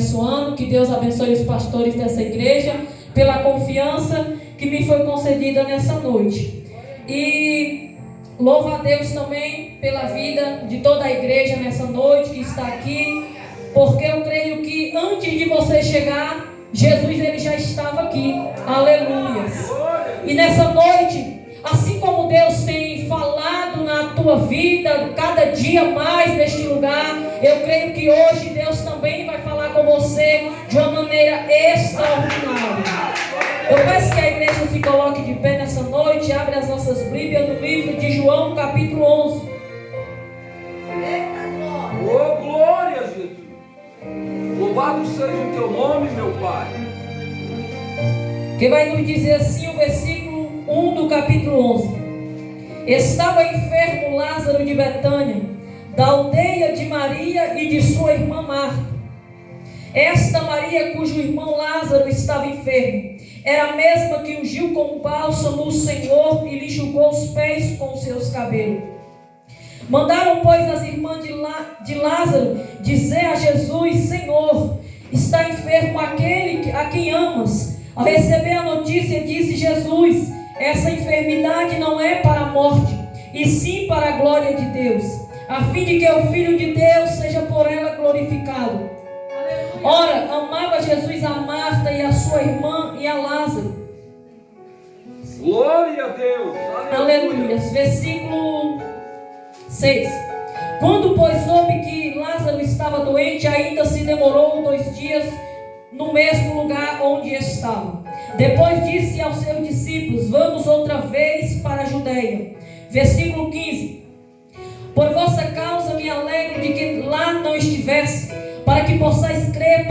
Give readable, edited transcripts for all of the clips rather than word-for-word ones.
abençoando, que Deus abençoe os pastores dessa igreja, pela confiança que me foi concedida nessa noite. E louvo a Deus também pela vida de toda a igreja nessa noite que está aqui, porque eu creio que antes de você chegar, Jesus ele já estava aqui. Aleluia. E nessa noite, assim como Deus tem falado na tua vida, cada dia mais neste lugar, eu creio que hoje Deus também vai falar com você de uma maneira extraordinária. Eu peço que a igreja se coloque de pé nessa noite, abre as nossas Bíblias no livro de João, capítulo 11. Oh, glória a Jesus! Louvado seja o teu nome, meu Pai. Que vai nos dizer assim o versículo 1 do capítulo 11. Estava enfermo Lázaro de Betânia, da aldeia de Maria e de sua irmã Marta. Esta Maria, cujo irmão Lázaro estava enfermo, era a mesma que ungiu com bálsamo o Senhor e lhe enxugou os pés com seus cabelos. Mandaram, pois, as irmãs de Lázaro dizer a Jesus: Senhor, está enfermo aquele a quem amas. Ao receber a notícia, disse Jesus: essa enfermidade não é para a morte, e sim para a glória de Deus, a fim de que o Filho de Deus seja por ela glorificado. Ora, amava Jesus a Marta e a sua irmã e a Lázaro. Glória a Deus. Aleluia. Versículo 6. Quando, pois, soube que Lázaro estava doente, ainda se demorou 2 dias no mesmo lugar onde estava. Depois disse aos seus discípulos: vamos outra vez para a Judeia. Versículo 15. Por vossa causa me alegro de que lá não estivesse, para que possais crer,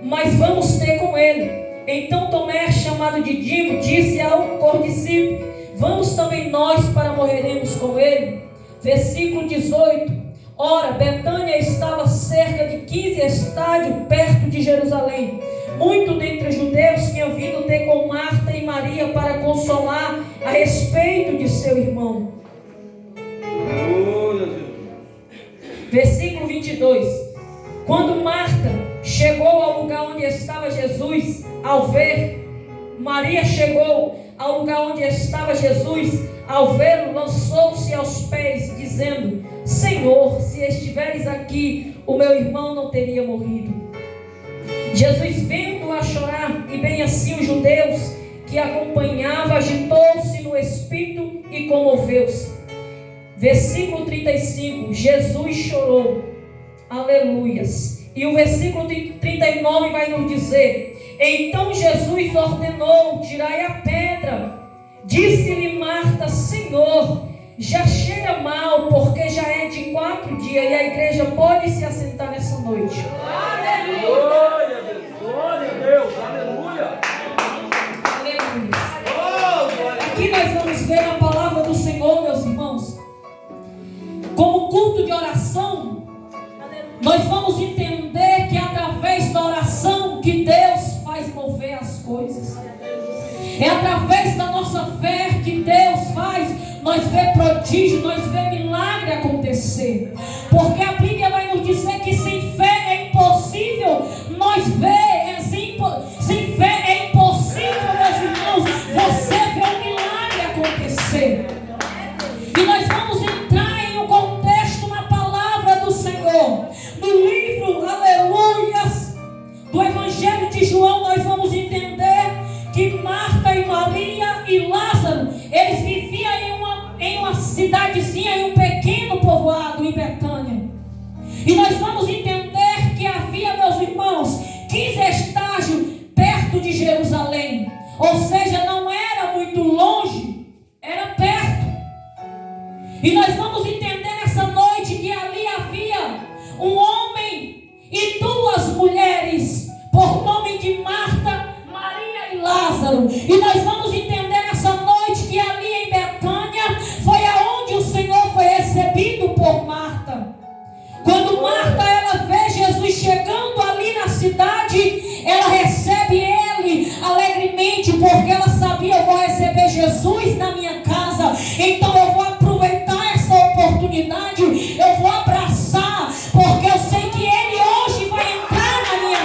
mas vamos ter com ele. Então Tomé, chamado de Dimo, disse ao cordiscípulo: vamos também nós para morreremos com ele. Versículo 18. Ora, Betânia estava cerca de 15 estádios perto de Jerusalém. Muito dentre os judeus tinham vindo ter com Marta e Maria para consolar a respeito de seu irmão. Versículo 22. Quando Marta chegou ao lugar onde estava Jesus, Maria chegou ao lugar onde estava Jesus, ao vê-lo, lançou-se aos pés, dizendo: Senhor, se estiveres aqui, o meu irmão não teria morrido. Jesus, vendo-a chorar, e bem assim os judeus que acompanhavam, agitou-se no espírito e comoveu-se. Versículo 35, Jesus chorou. Aleluias. E o versículo 39 vai nos dizer: então Jesus ordenou: tirai a pedra. Disse-lhe Marta: Senhor, já cheira mal, porque já é de 4 dias. E a igreja pode se assentar nessa noite. Aleluia. Glória a Deus, glória a Deus, aleluia. Aleluia. Aqui nós vamos ver a palavra do Senhor, meus irmãos. Como culto de oração, nós vamos entender que através da oração que Deus faz mover as coisas. É através da nossa fé que Deus faz nós ver prodígio, nós ver milagre acontecer. Porque a Bíblia vai nos dizer que sem fé é impossível nós ver, sem fé é impossível, meus irmãos, você ver um milagre acontecer. E nós vamos entrar em um contexto na palavra do Senhor. No livro, aleluias, do Evangelho de João, nós vamos entender que Marta e Maria e Lázaro, eles viviam em uma cidadezinha, em um pequeno povoado em Betânia. E nós vamos entender que havia, meus irmãos, 15 estágios perto de Jerusalém. Ou seja, não era muito longe, era perto. E nós vamos entender nessa noite que ali havia um homem e 2 mulheres, por nome de Marta, Maria e Lázaro. E nós vamos entender nessa noite que ali em Betânia foi aonde o Senhor foi recebido por Marta. Quando Marta ela vê Jesus chegando ali na cidade, ela recebe ele alegremente, porque ela sabia: eu vou receber Jesus na minha casa, então eu vou aproveitar essa oportunidade, eu vou abraçar, porque eu sei que ele hoje vai entrar na minha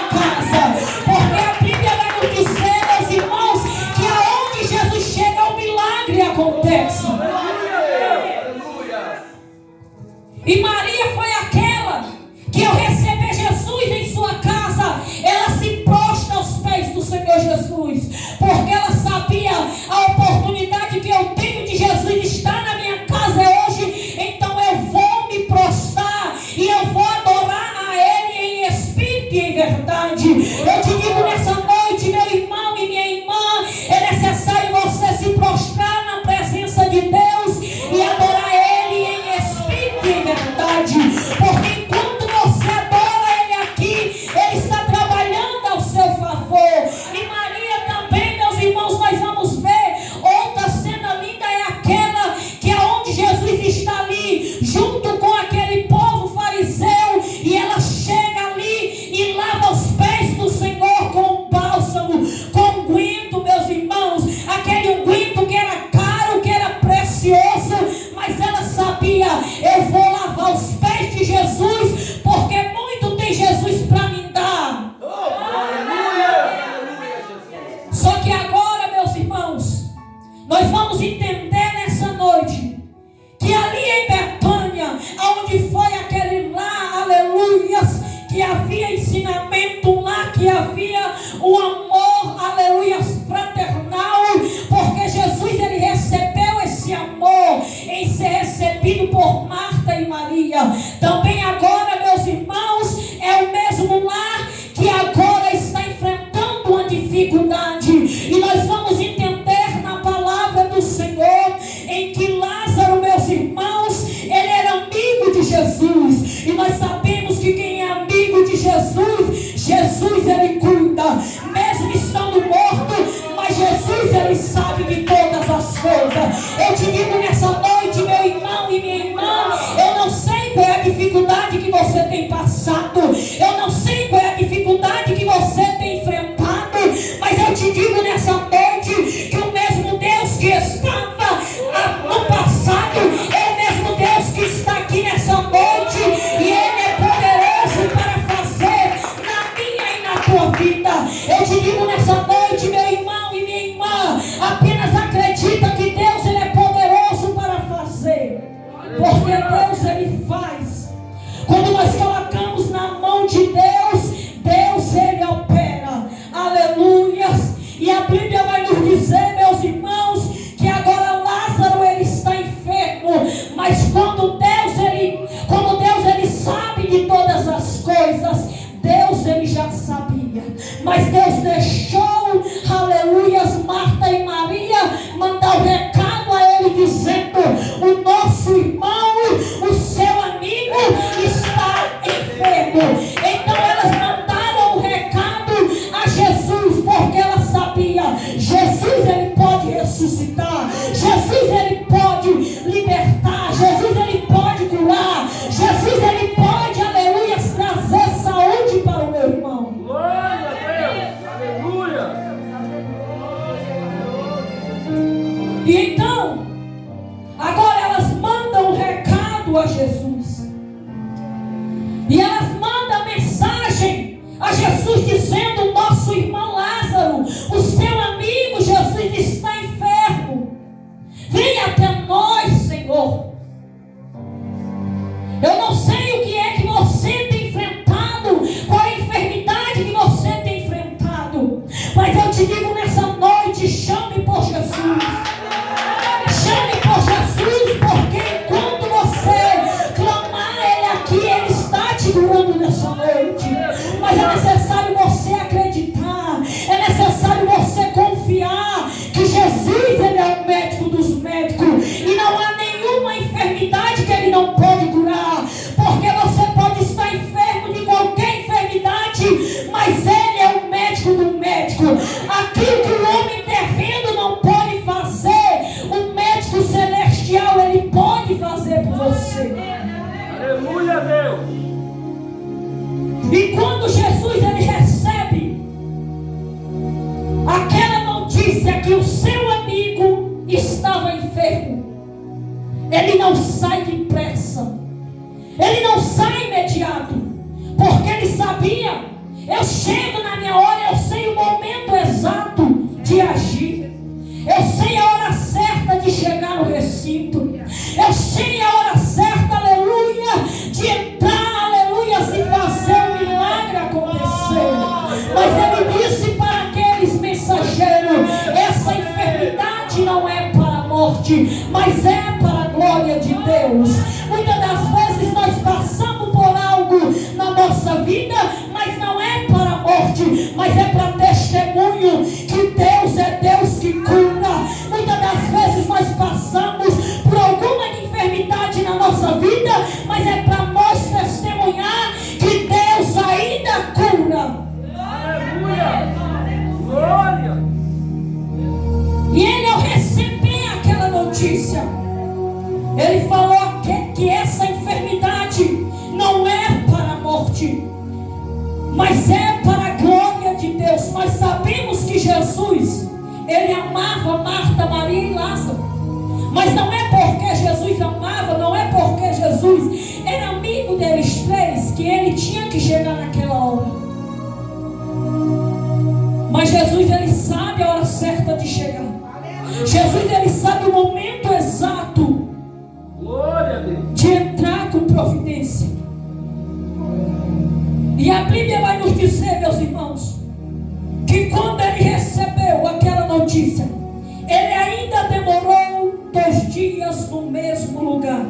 Eu te digo nessa noite, meu irmão e minha irmã, apenas acredita que Deus ele é poderoso para fazer. Porque Deus ele faz. Quando nós colocamos na mão de Deus, Deus ele opera. Aleluias. E a Bíblia vai nos dizer, meus irmãos, que agora Lázaro ele está enfermo, mas quando Deus ele sabe de todas as coisas, Deus ele já sabia, mas Deus deixou, aleluias, Marta e Maria mandar o recado a ele dizendo: o nosso irmão, o seu amigo está enfermo. Então elas mandaram o recado a Jesus, porque ela sabia, Jesus ele pode ressuscitar, Jesus ele pode libertar, Jesus ele pode curar, Jesus ele pode, aleluia, trazer saúde para o meu irmão. Glória a Deus, aleluia. E então, agora elas mandam um recado a Jesus. E elas mandam mensagem a Jesus dizendo: nosso irmão Lázaro, o seu amigo Jesus está enfermo. Venha até nós, Senhor. Eu não sei o que é que você tem enfrentado, qual é a enfermidade que você tem enfrentado, mas eu te digo nessa noite: chame por Jesus. Chame por Jesus, porque enquanto você clamar Ele aqui, Ele está te curando nessa noite. Mas é necessário você acreditar, é necessário você confiar que Jesus ele é o médico dos médicos, e não há nenhuma enfermidade que Ele não pode curar, porque você pode estar enfermo de qualquer enfermidade, mas Ele é o médico do médico. Aquilo que o homem terreno não pode fazer, o médico celestial ele pode fazer por você. Aleluia, Deus. E quando Jesus ele recebe aquela notícia que o seu amigo estava enfermo, ele não sai depressa, ele não sai imediato, porque ele sabia: eu chego na minha hora, eu sei o momento exato de agir, eu sei a hora certa de chegar no recinto, eu sei a hora certa, aleluia, de entrar, aleluia, e fazer o milagre acontecer. Mas ele disse para aqueles mensageiros: essa enfermidade não é para a morte, mas é para a glória de Deus. Muitas das vezes nós passamos por algo na nossa vida, mas não é para a morte, mas é para testemunho que Deus é Deus que cura. Muitas das vezes nós passamos por alguma enfermidade na nossa vida, mas é para nós testemunhar que Deus ainda cura. Aleluia. Glória. E ele, ao receber aquela notícia, ele falou que essa enfermidade não é para a morte, mas é para a glória de Deus. Nós sabemos que Jesus ele amava Marta, Maria e Lázaro, mas não é porque Jesus amava, não é porque Jesus era amigo deles três que ele tinha que chegar naquela hora. Mas Jesus ele sabe a hora certa de chegar. Jesus ele sabe o momento exato de entrar com providência. E a Bíblia vai nos dizer, meus irmãos, que quando ele recebeu aquela notícia, ele ainda demorou 2 dias no mesmo lugar.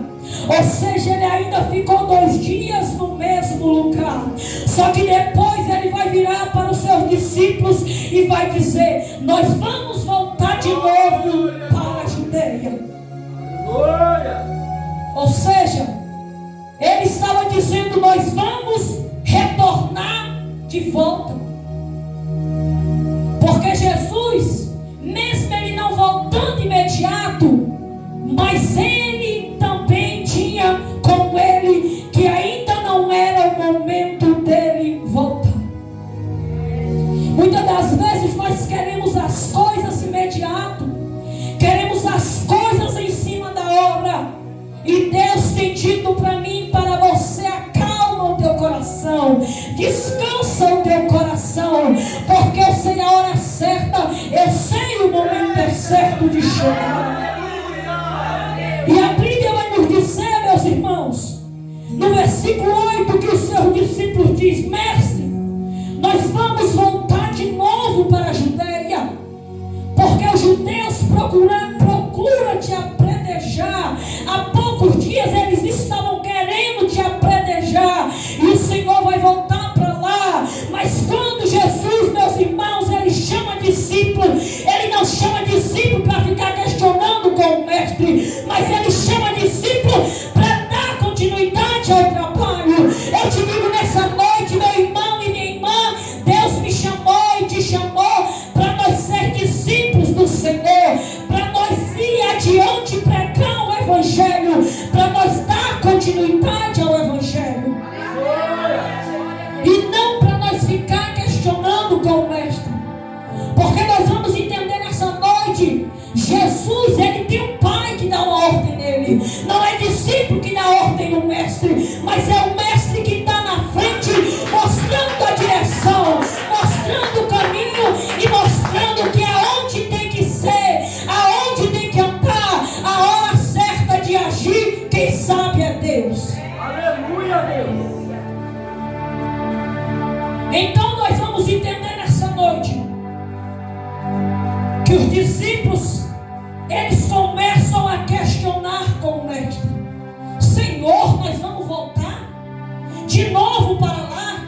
Ou seja, ele ainda ficou 2 dias no mesmo lugar. Só que depois ele vai virar para os seus discípulos e vai dizer: nós vamos voltar de novo para a Judeia. Glória. Ou seja, ele estava dizendo: nós vamos retornar de volta. Porque Jesus, mesmo ele não voltando imediato, mas ele também tinha com ele que ainda não era o momento dele voltar. Muitas das vezes nós queremos as coisas imediato, queremos as coisas em cima da hora, e Deus tem dito para mim, para você: acalma o teu coração, descansa o teu coração, porque certo de chegar. E a Bíblia vai nos dizer, meus irmãos, no versículo 8, que os seus discípulos dizem: Mestre, nós vamos voltar de novo para a Judeia, porque os judeus procuram te apredejar. Há poucos dias eles estavam querendo te apredejar, e o Senhor vai voltar para lá. Mas quando Jesus, meus irmãos, ele chama discípulo, ele não chama discípulo para ficar questionando com o mestre, mas ele chama discípulo para dar continuidade ao trabalho. Eu te digo nessa noite, meu irmão e minha irmã, Deus me chamou e te chamou para nós ser discípulos do Senhor, para nós ir adiante pregar o Evangelho, para nós dar continuidade ao Evangelho, e não para nós ficar questionando com o mestre. Porque nós vamos entender nessa noite, Jesus, ele tem um pai que dá uma ordem nele. Não é discípulo que dá ordem no mestre, mas é o mestre que está na frente, mostrando a direção, mostrando o caminho e mostrando que aonde tem que ser, aonde tem que andar, a hora certa de agir, quem sabe é Deus. Aleluia, Deus. Então nós vamos entender nessa noite que os discípulos, eles começam a questionar com o mestre: Senhor, nós vamos voltar de novo para lá,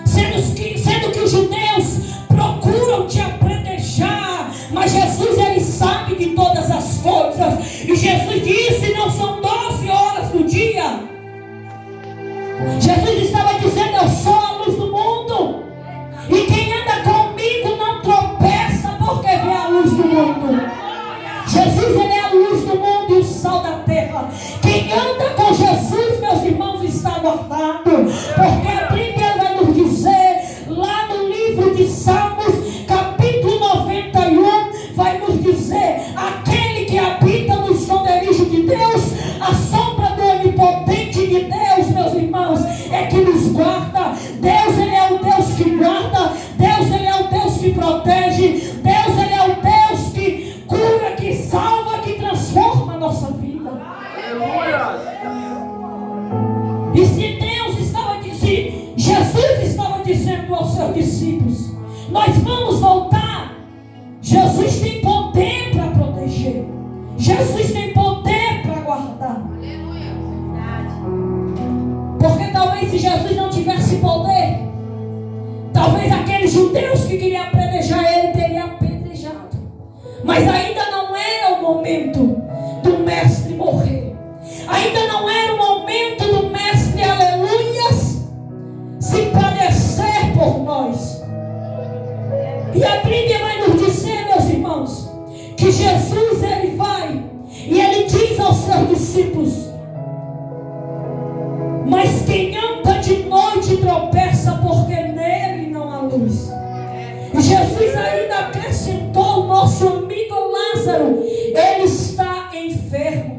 sendo que os judeus procuram te apredejar, mas Jesus, ele sabe de todas as coisas. E Jesus disse: não são 12 horas do dia. Jesus estava dizendo: eu sou a luz do mundo, e quem anda comigo não tropeça porque vê a luz do mundo. Jesus, ele é a luz do mundo e o sal da terra. Quem anda com Jesus, meus irmãos, está guardado, porque a Bíblia vai nos dizer lá no livro de Salmos, capítulo 91, vai nos dizer: aquele que habita no esconderijo de Deus, a sombra do onipotente de Deus, meus irmãos, é que nos guarda. Deus, ele é o Deus que guarda. Deus, ele é o Deus que protege. Deus, ele é o Deus que cura, que salva, que transforma a nossa vida. Aleluia. E se Jesus estava dizendo aos seus discípulos: nós vamos voltar, Jesus tem poder para proteger, Jesus tem poder para guardar. Porque talvez se Jesus não tivesse poder, talvez aqueles judeus que queriam apedrejar ele teriam apedrejado. Mas ainda não era o momento do mestre morrer. Ainda não era o momento do mestre, aleluias, se padecer por nós. E a Bíblia vai nos dizer, meus irmãos, que Jesus, ele vai e ele diz aos seus discípulos: mas quem anda de noite tropeça, porque nele não há luz. Jesus ainda acrescentou: o nosso amigo Lázaro, ele está enfermo.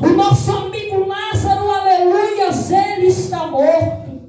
O nosso amigo Lázaro, aleluias, ele está morto,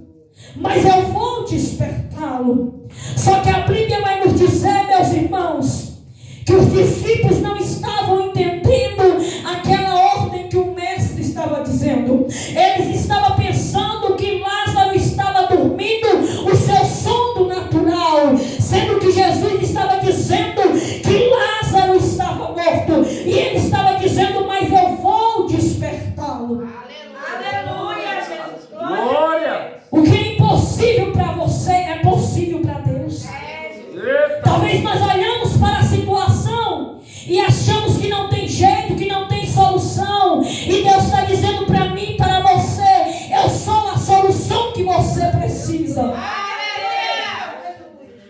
mas eu vou despertá-lo. Só que a Bíblia vai nos dizer, meus irmãos, que os discípulos não estavam entendendo aquela ordem que o mestre estava dizendo. Eles estavam pensando que Lázaro estava dormindo o seu sono natural, sendo que Jesus estava dizendo que Lázaro estava morto, e ele estava dizendo: mas eu vou despertá-lo. Aleluia, Jesus. Glória. O que é impossível para você é possível para Deus. Eita. Talvez nós olhamos para a situação e achamos que não tem jeito, que não tem solução, e Deus está dizendo para mim, para você: eu sou a solução que você precisa.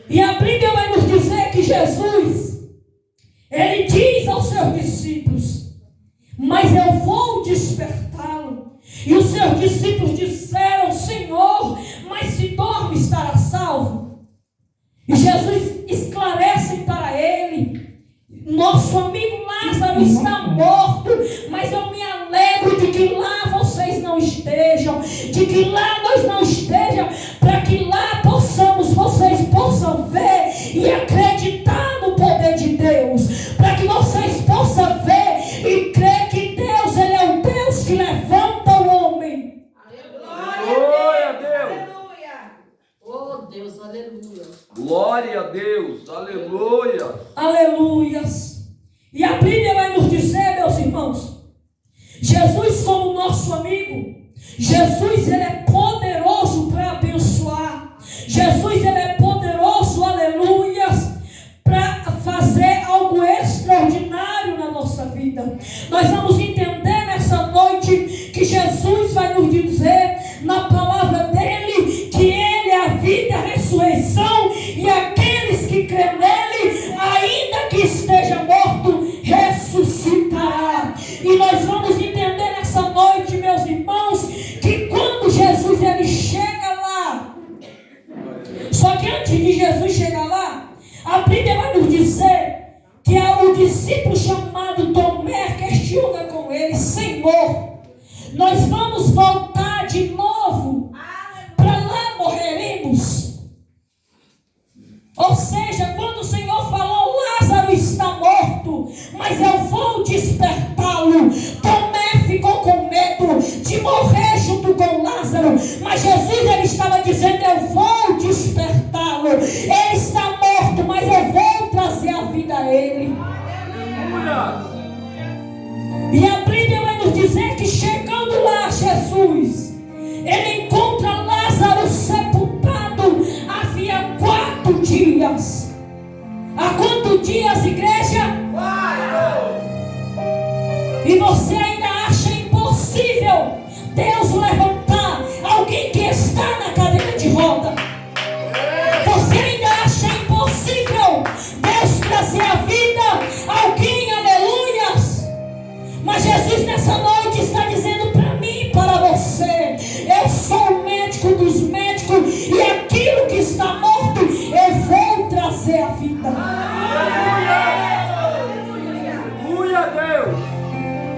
E a Bíblia vai nos dizer que Jesus, ele diz aos seus discípulos: mas eu vou despertá-lo. E os seus discípulos disseram: Senhor, mas se dorme estará salvo. E Jesus esclarece para ele: nosso amigo Lázaro está morto, mas eu me alegro de que lá vocês não estejam, de que lá nós não estejamos, para que lá vocês possam ver e acreditar no poder de Deus, para que vocês Glória a Deus. Aleluia. Aleluias. E a Bíblia vai nos dizer, meus irmãos, Jesus como nosso amigo, Jesus ele é poderoso para abençoar. Jesus ele é poderoso, aleluias, para fazer algo extraordinário na nossa vida. Nós vamos entender nessa noite que Jesus vai nos dizer na palavra dele que ele é a vida, a ressurreição, e aqueles que crêem nele, ainda que esteja morto, ressuscitará. E nós vamos entender nessa noite, meus irmãos, que quando Jesus ele chega lá, só que antes de Jesus chegar lá, a Bíblia vai nos dizer que é o discípulo chamado Tomé questiona com ele: Senhor, nós vamos voltar de novo, para lá morreremos. Ou seja, quando o Senhor falou, Lázaro está morto, mas eu vou despertá-lo. Tomé ficou com medo de morrer junto com Lázaro, mas Jesus ele estava dizendo: eu vou despertá-lo. Ele está morto, mas eu vou trazer a vida a ele. E a Bíblia vai nos dizer que chegando lá, Jesus, ele encontra Lázaro sepultado havia 4 dias. Há quantos dias, igreja? 4. E você ainda acha impossível Deus levantar alguém que está na cadeira de roda? Você ainda acha impossível Deus trazer a vida a alguém, aleluias? Mas Jesus nessa noite está dizendo para mim e para você: eu sou o médico dos médicos, e aquilo que está morto eu vou trazer a vida. Aleluia a Deus.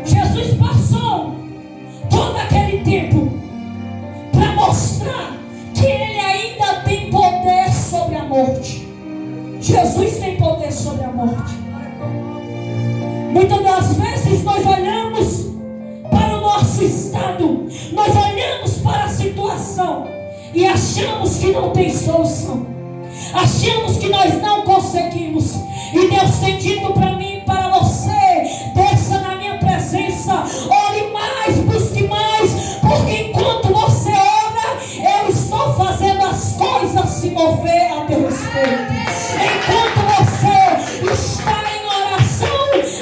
Jesus passou todo aquele tempo para mostrar que ele ainda tem poder sobre a morte. Jesus tem poder sobre a morte. Muitas das vezes nós olhamos para o nosso estado, nós olhamos para a situação e achamos que não tem solução, achamos que nós não conseguimos. E Deus tem dito para mim e para você: desça na minha presença, ore mais, busque mais, porque enquanto você ora, eu estou fazendo as coisas se mover a teu respeito. Enquanto você está em oração,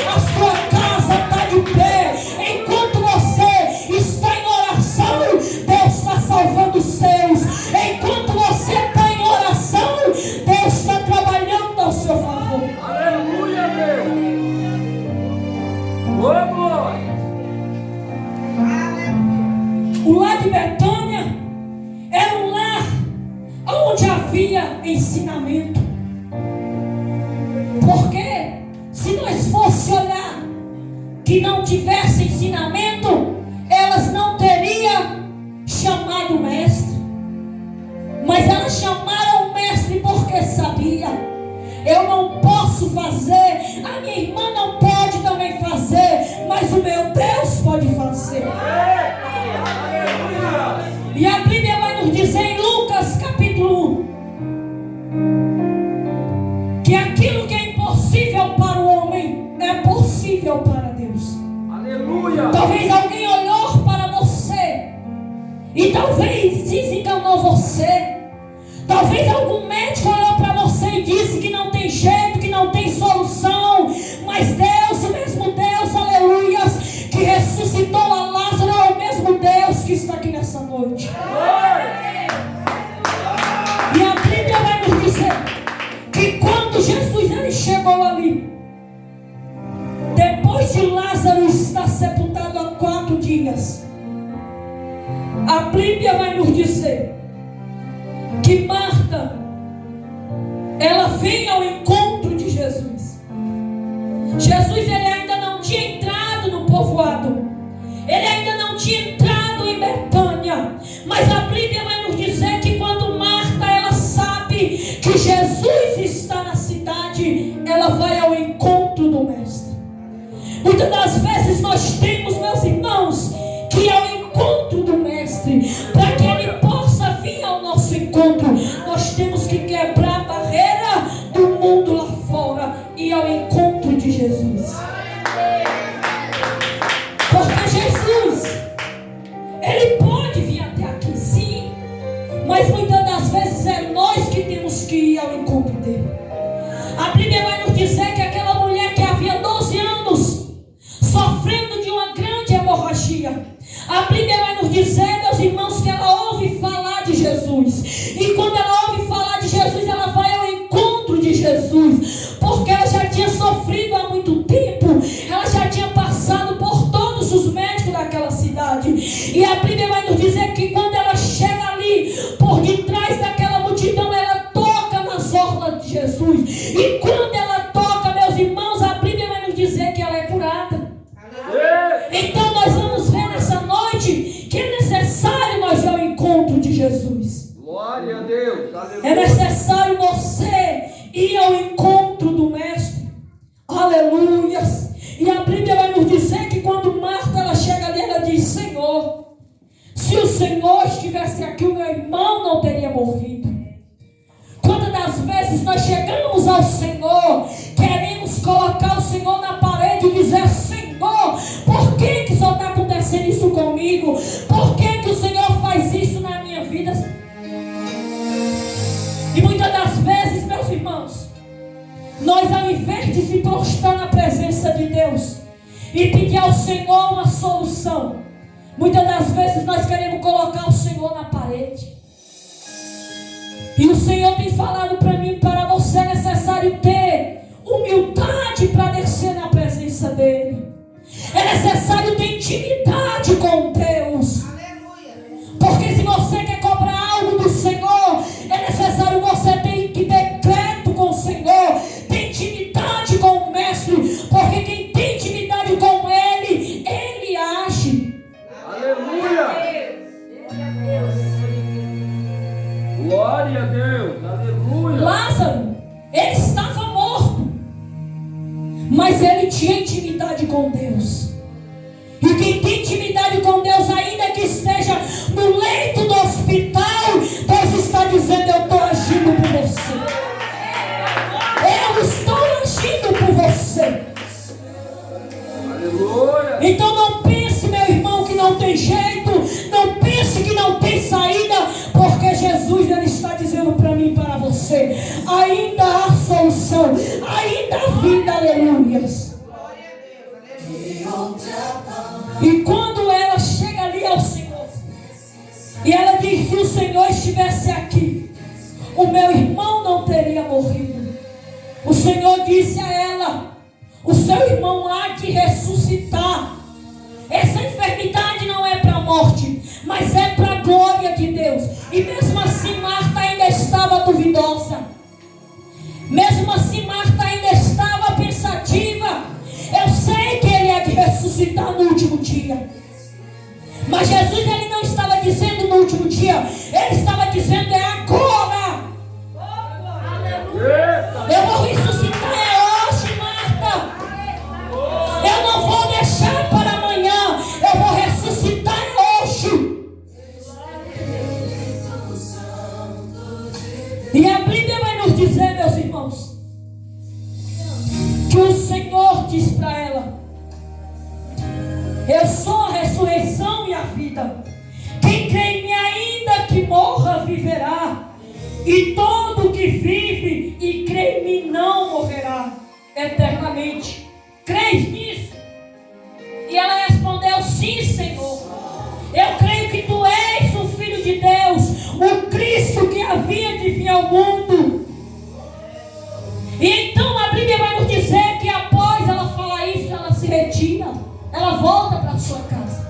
a sua casa está de pé. Enquanto você está em oração, Deus está salvando os seus. Enquanto você está em oração, Deus está trabalhando ao seu favor. Aleluia, Deus. Oh, glória. O lar de Betânia era um lar onde havia ensinamento. Porque se nós fosse olhar que não tivesse ensinamento, elas não teriam chamado o mestre. Mas elas chamaram o mestre porque sabia: eu não posso fazer, a minha irmã não pode também fazer, mas o meu Deus pode fazer. E a Bíblia vai nos dizer em Lucas capítulo 1 que aquilo que é impossível para o homem é possível para Deus. Aleluia. Talvez alguém olhou para você e talvez desenganou você. Talvez algum médico olhou para você e disse que não tem jeito, que não tem solução. Mas Deus, o mesmo Deus, aleluias, que ressuscitou a Lázaro, é o mesmo Deus que está aqui nessa noite. E a Bíblia vai nos dizer que quando Jesus ele chegou ali, depois de Lázaro estar sepultado há 4 dias, a Bíblia vai nos dizer que Marta, ela vem ao encontro de Jesus. Jesus ele ainda não tinha entrado no povoado, ele ainda não tinha entrado em Betânia, mas a Bíblia vai nos dizer que quando Marta ela sabe que Jesus está na cidade, ela vai ao encontro do mestre. Muitas das vezes nós temos, meus irmãos, que ir ao encontro do mestre. Para que ele possa vir ao nosso encontro, nós temos que quebrar encontro dele. A Bíblia vai nos dizer que aquela mulher que havia 12 anos sofrendo de uma grande hemorragia, a Bíblia vai nos dizer, meus irmãos, que ela ouve falar de Jesus. E quando ela ouve falar de Jesus, ela vai ao encontro de Jesus, porque ela já tinha sofrido há muito tempo, ela já tinha passado por todos os médicos daquela cidade. E a Bíblia vai nos dizer que quando ela chega ali, por detrás daquela multidão, ela toca nas orlas de Jesus. E quando ela toca, meus irmãos, a Bíblia vai nos dizer que ela é curada. Então nós vamos ver nessa noite que é necessário nós ir ao encontro de Jesus. Glória a Deus. Aleluia. É necessário você ir ao encontro do Mestre. Aleluias. E a Bíblia vai nos dizer que quando Marta ela chega ali, ela diz: Senhor, se o Senhor estivesse aqui, o meu irmão não teria morrido. Quantas das vezes nós chegamos ao Senhor, queremos colocar o Senhor na parede e dizer: Senhor, por que só está acontecendo isso comigo? Por que o Senhor faz isso na minha vida? E muitas das vezes, meus irmãos, nós, ao invés de se prostrar na presença de Deus e pedir ao Senhor uma solução, muitas das vezes nós queremos colocar o Senhor na parede. E o Senhor tem falado para mim, para você, é necessário ter humildade para descer na presença dEle. É necessário ter intimidade com Deus. Porque se você quer cobrar algo do Senhor, é necessário você ter decreto com o Senhor, ter intimidade com o Mestre. Porque quem tem intimidade com Ele, Ele age. Aleluia. Glória a Deus. Aleluia. Lázaro, ele estava morto, mas ele tinha intimidade com Deus. E quem tem intimidade com Deus, ainda que esteja no leito do hospital, Deus está dizendo: eu estou agindo por você. Eu estou agindo por você. Aleluia. Então não pense, meu irmão, que não tem jeito. Não pense que não tem saída. Porque Jesus, Ele está dizendo para mim e para você: ainda há solução, ainda há vida. Aleluias. E quando ela chega ali ao Senhor, e ela diz: se o Senhor estivesse aqui, o meu irmão não teria morrido. O Senhor disse a ela: o seu irmão há de ressuscitar. Essa enfermidade não é para a morte, mas é para a glória de Deus. E mesmo assim Marta ainda estava duvidosa. Mesmo assim Marta ainda estava pensativa. Eu sei que Ele é de ressuscitar no último dia. Mas Jesus, Ele não estava dizendo no último dia. Ele estava dizendo: é agora. Eu vou ressuscitar é hoje, Marta. Eu não vou deixar para amanhã. Eu vou ressuscitar é hoje. E a Bíblia vai nos dizer, meus irmãos, que o Senhor diz para ela: eu sou a ressurreição e a vida. Quem crê em mim, ainda que morra, viverá. E todo que vive e crê em mim não morrerá eternamente. Crês nisso? E ela respondeu: sim, Senhor. Eu creio que Tu és o Filho de Deus, o Cristo que havia de vir ao mundo. E então a Bíblia vai nos dizer que após ela falar isso, ela se retira. Ela volta para a sua casa.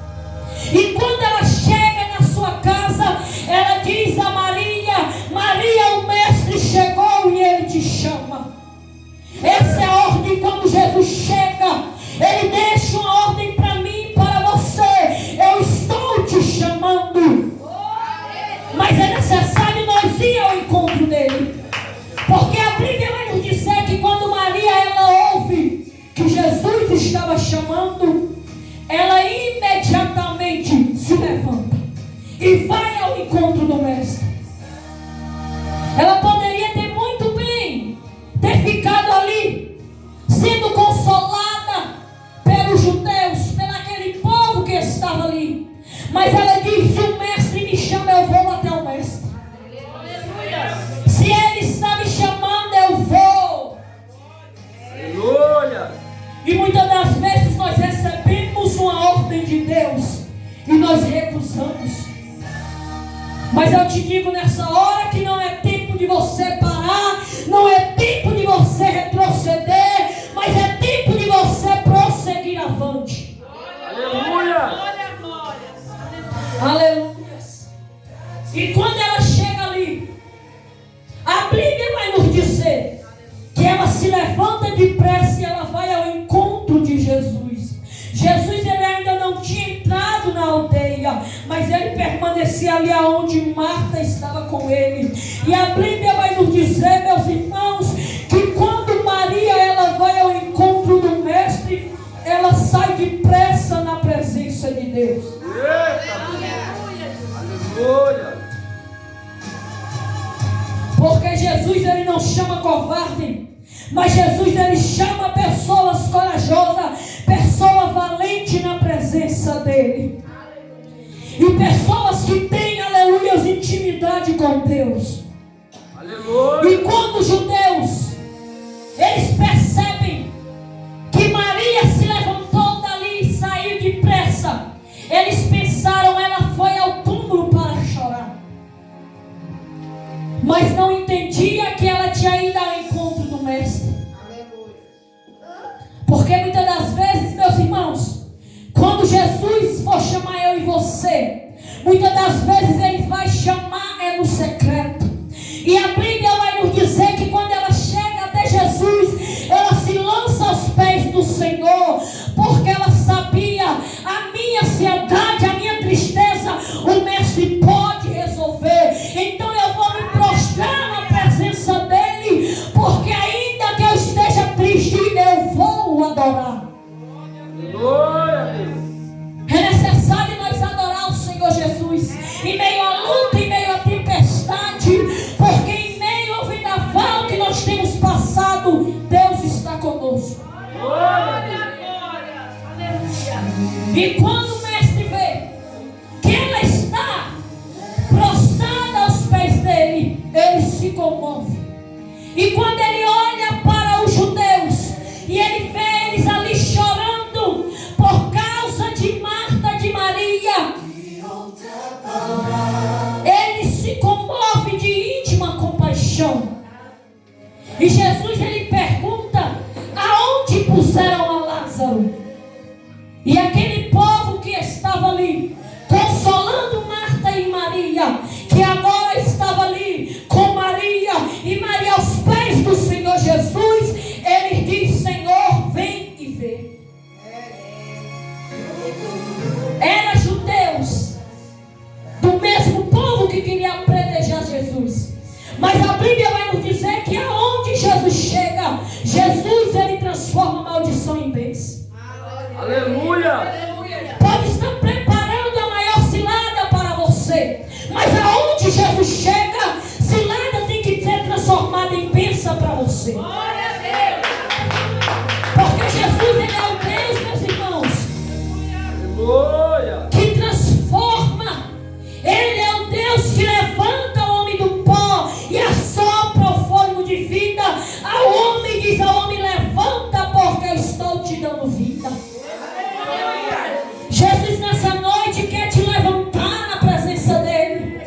E quando ela chega na sua casa, ela diz a Maria: Maria, o Mestre chegou e Ele te chama. Essa é a ordem. Quando Jesus chega, Ele deixa uma ordem para mim e para você: eu estou te chamando. Mas é necessário nós ir ao encontro dele. Porque a Bíblia vai nos dizer que quando Maria ela ouve que Jesus estava chamando, ela dizer que ela se levanta depressa e ela vai ao encontro de Jesus. Jesus, ele ainda não tinha entrado na aldeia, mas ele permanecia ali aonde Marta estava com ele. E a Bíblia vai nos dizer, meus irmãos, que quando Maria ela vai ao encontro do Mestre, ela sai depressa na presença de Deus. Aleluia. Porque Jesus, ele não chama covarde, mas Jesus, ele chama pessoas corajosas, pessoa valente na presença dele. E pessoas que têm, aleluia, intimidade com Deus. Aleluia. E quando os judeus, eles percebem que Maria se levantou dali e saiu depressa, eles pensaram, ela foi ao túmulo para chorar. Mas não entendia que ela tinha ido ao encontro do Mestre. Porque muitas das vezes, meus irmãos, quando Jesus for chamar eu e você, muitas das vezes ele vai chamar no secreto. E a Bíblia vai nos dizer que quando ela chega até Jesus, ela se lança aos pés do Senhor, porque ela sabia a minha ansiedade, a minha tristeza, o Mestre pode resolver. Então eu vou me prostrar na presença dele, porque ainda que eu esteja triste, eu vou adorar. É necessário nós adorar o Senhor Jesus em meio à luta, em meio à tempestade, porque em meio ao vendaval que nós temos passado, Deus está conosco. E quando o Mestre vê que ela está prostrada aos pés dele, ele se comove. E quando ele olha para os judeus e ele vê eles ali chorando por causa de Marta, de Maria, ele se comove de íntima compaixão. E Jesus, ele pergunta: aonde puseram a Lázaro? E aquele povo que estava ali consolando Marta e Maria, que agora estava ali com Maria, e Maria aos pés do Senhor Jesus, ele diz: Senhor, vem e vê. Eram judeus do mesmo povo que queria apedrejar Jesus, mas a Bíblia vai nos dizer que aonde Jesus chega, Jesus, ele transforma a maldição em bênção. Aleluia. Pode estar preparando a maior cilada para você, mas aonde Jesus chega, cilada tem que ser transformada em bênção para você. Porque Jesus, ele é o Deus, meus irmãos, Aleluia. que transforma. Ele é o Deus que levanta o homem do pó e assopra o fôlego de vida ao homem, diz ao homem: levanta, porque eu estou te dando vida. Jesus nessa noite quer te levantar na presença dele.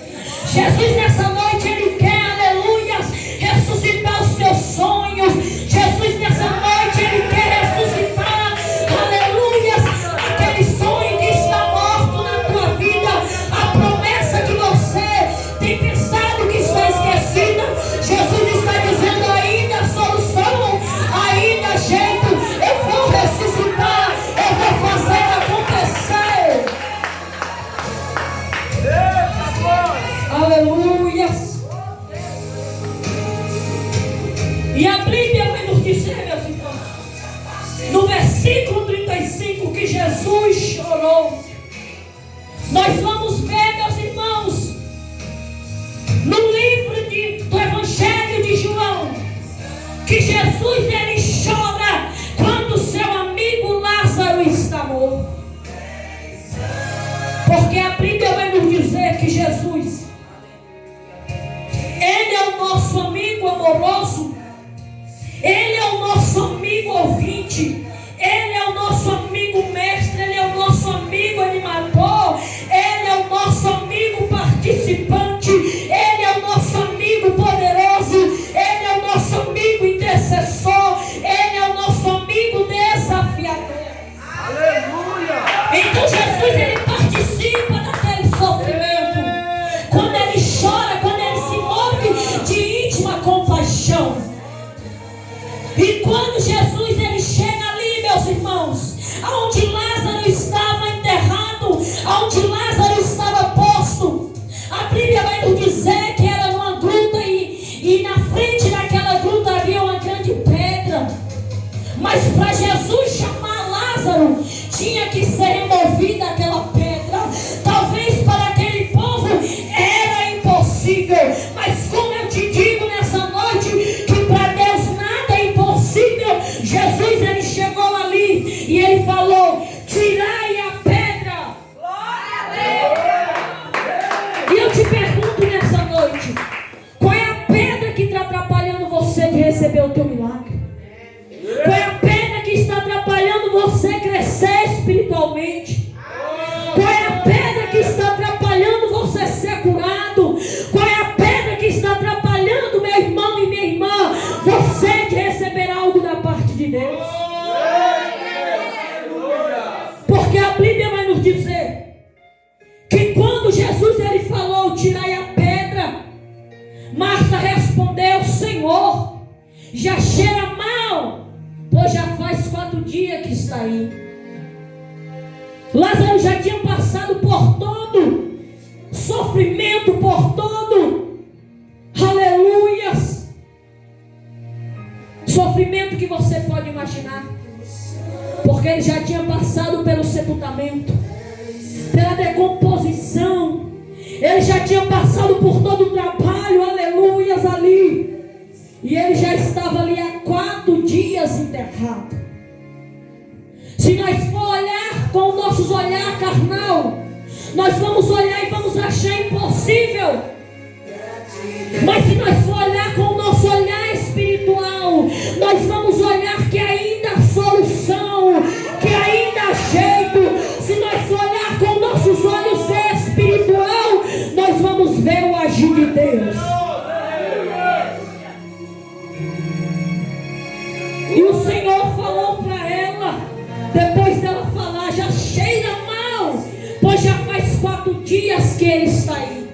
Jesus nessa noite, ele quer, aleluia, ressuscitar os teus sonhos. Jesus nessa noite, ele quer ressuscitar, aleluia, aquele sonho que está morto na tua vida, a promessa que você tem pensado que está esquecida. Jesus está dizendo: ainda há solução, ainda há jeito, eu vou ressuscitar, eu vou fazer acontecer. Aleluia. E a Bíblia vai nos dizer, meus irmãos, no versículo 35, que Jesus chorou. Nós vamos ver, meus irmãos, no livro do Evangelho de João, que Jesus, ele chora quando seu amigo Lázaro está morto. Porque a Bíblia vai nos dizer que Jesus, ele é o nosso amigo amoroso, ele é o nosso amigo ouvinte, ele é o nosso amigo mestre, ele é o nosso amigo animador, ele é o nosso amigo participante, ele é o nosso amigo poderoso, ele é o nosso amigo intercessor, ele é o nosso amigo desafiador. Aleluia. Então Jesus, ele participa daquele sofrimento. Quando ele chora, quando ele se move de íntima compaixão. E quando Jesus ele chega ali, meus irmãos, onde Lázaro estava enterrado, onde Lázaro estava posto, a Bíblia vai nos dizer que era uma gruta e na frente daquela gruta havia uma grande pedra. Mas para Jesus chamar Lázaro, tinha que ser removida aquela pedra. Talvez para aquele povo era impossível, mas como eu te digo nessa noite, que para Deus nada é impossível. Jesus ele chegou ali e ele falou: tirai a pedra. E eu te pergunto nessa noite, qual é a pedra que está atrapalhando você de receber o teu milagre? Qual é a pedra que está atrapalhando você crescer espiritualmente? Qual é a pedra que está atrapalhando você ser curado? Qual é a pedra que está atrapalhando, meu irmão e minha irmã, você de receber algo da parte de Deus? Porque a Bíblia vai nos dizer que quando Jesus ele falou: tirai a pedra, Marta respondeu: Senhor, já cheira mal, pois já faz 4 dias que está aí. Lázaro já tinha passado por todo sofrimento, por todo, aleluias, sofrimento que você pode imaginar, porque ele já tinha passado pelo sepultamento, pela decomposição, ele já tinha passado por todo o trabalho, aleluias, ali, e ele já estava ali há 4 dias enterrado. Se nós for olhar com os nossos olhar carnal, nós vamos olhar e vamos achar impossível. Mas se nós for olhar com o nosso olhar espiritual, nós vamos olhar que ainda há solução, que ainda há jeito. Se nós for olhar com nossos olhos espiritual, nós vamos ver o agir de Deus. E o Senhor falou para ela, depois dela falar: já cheira mal, pois já faz 4 dias que ele está aí.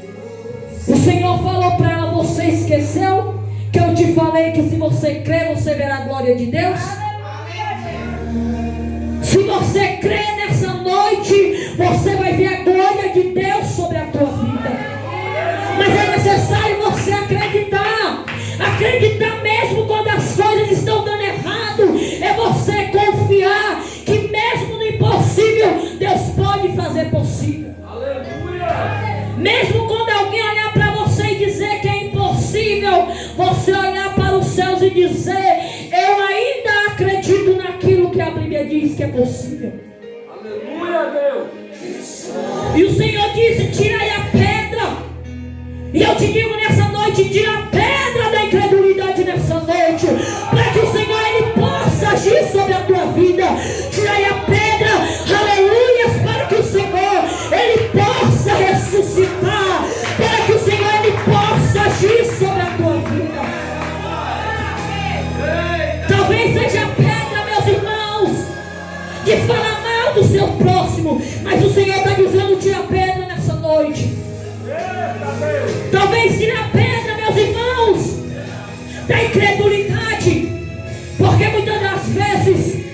O Senhor falou para ela: você esqueceu que eu te falei que se você crer, você verá a glória de Deus? Se você crer nessa noite, você vai ver a glória de Deus sobre a tua vida. Mas é necessário você acreditar. Acreditar mesmo quando as coisas estão dando errado. É você confiar que mesmo no impossível, Deus pode fazer possível. Aleluia. Mesmo quando alguém olhar para você e dizer que é impossível, você olhar para os céus e dizer: eu ainda acredito naquilo que a Bíblia diz que é possível. Aleluia, Deus. E o Senhor disse: tirai a pedra. E eu te digo nessa noite: tira a pedra da incredulidade nessa noite, para que o Senhor ele possa agir sobre a tua vida. Tirai a pedra, aleluias, para que o Senhor ele possa ressuscitar, para que o Senhor ele possa agir sobre a tua vida. Talvez seja a pedra, meus irmãos, de falar mal do seu próximo, mas o Senhor está dizendo: tira a pedra nessa noite. Talvez tire a pedra, meus irmãos, da incredulidade, porque muitas vezes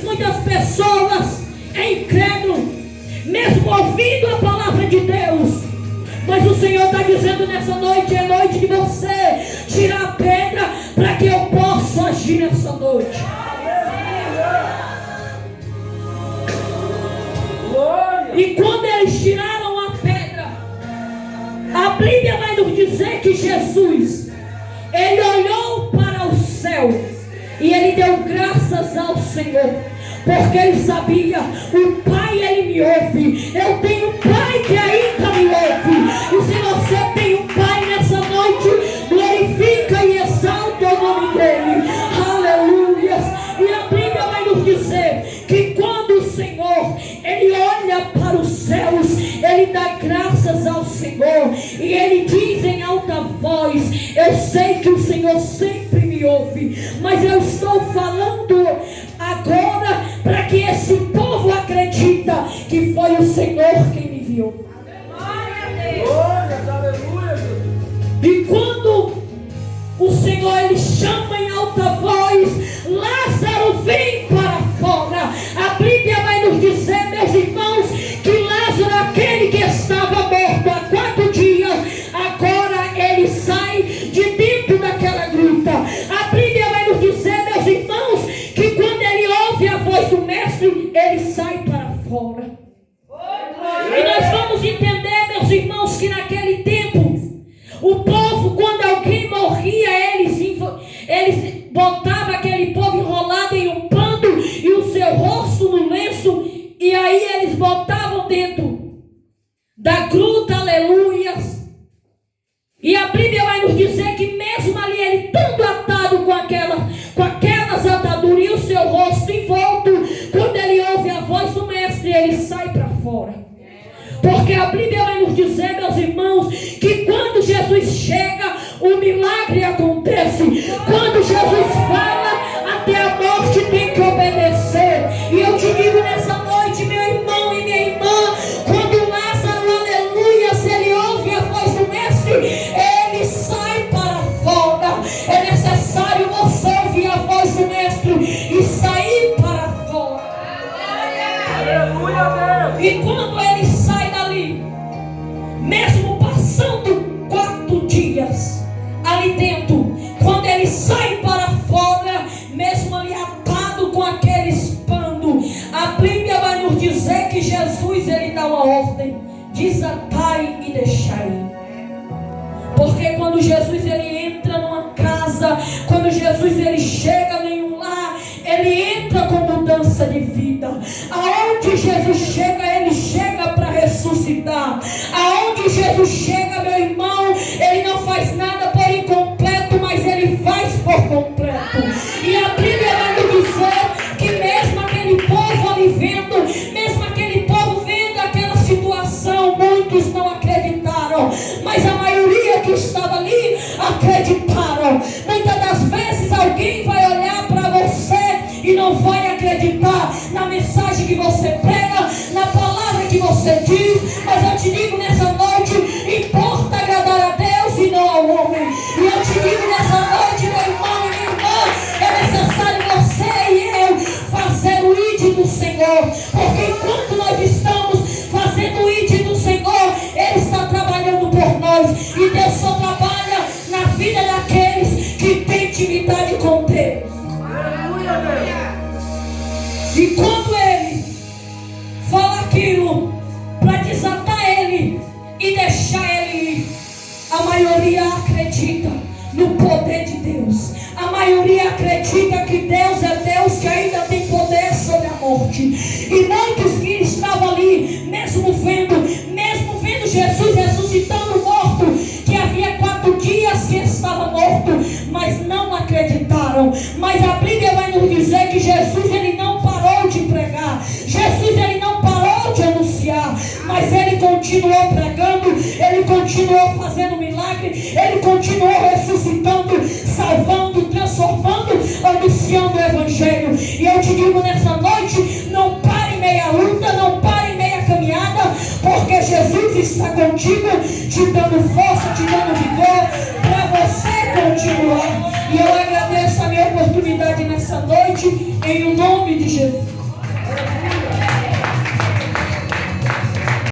muitas pessoas é incrédulo, mesmo ouvindo a palavra de Deus. Mas o Senhor está dizendo nessa noite: é noite de você tirar a pedra, para que eu possa agir nessa noite. E quando eles tiraram a pedra, a Bíblia vai nos dizer que Jesus, ele olhou para o céu e ele deu graças ao Senhor, porque ele sabia: o Pai ele me ouve, eu tenho um Pai que ainda me ouve. E se você tem um Pai nessa noite, glorifica e exalta o nome dele. Aleluia. E a Bíblia vai nos dizer que quando o Senhor ele olha para os céus, ele dá graças ao Senhor e ele diz em alta voz: eu sei que o Senhor sempre me ouve, mas eu estou falando agora para que esse povo acredita que foi o Senhor quem me enviou. E quando o Senhor ele chama em alta alta voz: Lázaro, vem para fora. A Bíblia vai nos dizer, meus irmãos, que Lázaro, aquele que estava morto há 4 dias, agora ele sai de dentro daquela gruta. A Bíblia vai nos dizer, meus irmãos, que quando ele ouve a voz do mestre, ele sai para fora. E nós vamos entender, meus irmãos, que naquele tempo, o povo, quando alguém morria, eles botavam aquele povo enrolado em um pano e o seu rosto no lenço, e aí eles botavam dentro da gruta, aleluias. E a Bíblia vai nos dizer que mesmo ali ele estando atado com aquelas ataduras e o seu rosto envolto, quando ele ouve a voz do mestre, ele sai para fora. Porque a Bíblia vai nos dizer, meus irmãos, que quando Jesus chega, o milagre acontece. Quando Jesus fala, até a morte tem que obedecer. E eu te digo nessa noite, meu irmão e minha irmã, quando Lázaro, aleluia, se ele ouve a voz do mestre, ele sai para fora. É necessário você ouvir a voz do mestre e sair para fora. Aleluia, Deus. E quando ele sai dali, mesmo passando 4 dias ali dentro, quando ele sai para fora, mesmo ali atado com aqueles panos, a Bíblia vai nos dizer que Jesus, ele dá uma ordem: desatai e deixai. Porque quando Jesus ele entra numa casa, quando Jesus ele chega em um lar, ele entra com mudança de vida. Aonde Jesus chega, ele chega para ressuscitar. Aonde Jesus chega, meu irmão, ele não faz nada por incompleto, mas ele faz por completo. E a Bíblia vai nos dizer que mesmo aquele povo ali vendo, mesmo aquele povo vendo aquela situação, muitos não acreditaram, mas a maioria que estava ali acreditaram. Muitas das vezes alguém vai olhar para você e não vai acreditar na mensagem que você prega, na palavra que você diz, mas eu te digo nessa noite, importa agradar a Deus e não ao homem. E eu te digo nessa noite, meu irmão e minha irmã, é necessário você e eu fazer o ID do Senhor, porque enquanto nós estamos fazendo o ID do Senhor, Ele está trabalhando por nós, e Deus só trabalha na vida daqueles que têm intimidade com Deus. E quando ele fala aquilo para desatar ele e deixar ele ir, a maioria acredita no poder de Deus. A maioria acredita que Deus é Deus, que ainda tem poder sobre a morte. E muitos que estavam ali, mesmo vendo Jesus ressuscitando morto, que havia 4 dias que estava morto, mas não acreditaram. Mas a Bíblia vai nos dizer que Jesus ele não parou de pregar, Jesus ele não parou de anunciar, mas ele continuou pregando, ele continuou fazendo milagre, ele continuou ressuscitando, salvando, transformando, anunciando o Evangelho. E eu te digo nessa noite, não pare em meia luta, não pare em meia caminhada, porque Jesus está contigo, te dando força, te dando vigor, para você continuar. E eu agradeço a minha oportunidade nessa noite, em o nome de Jesus.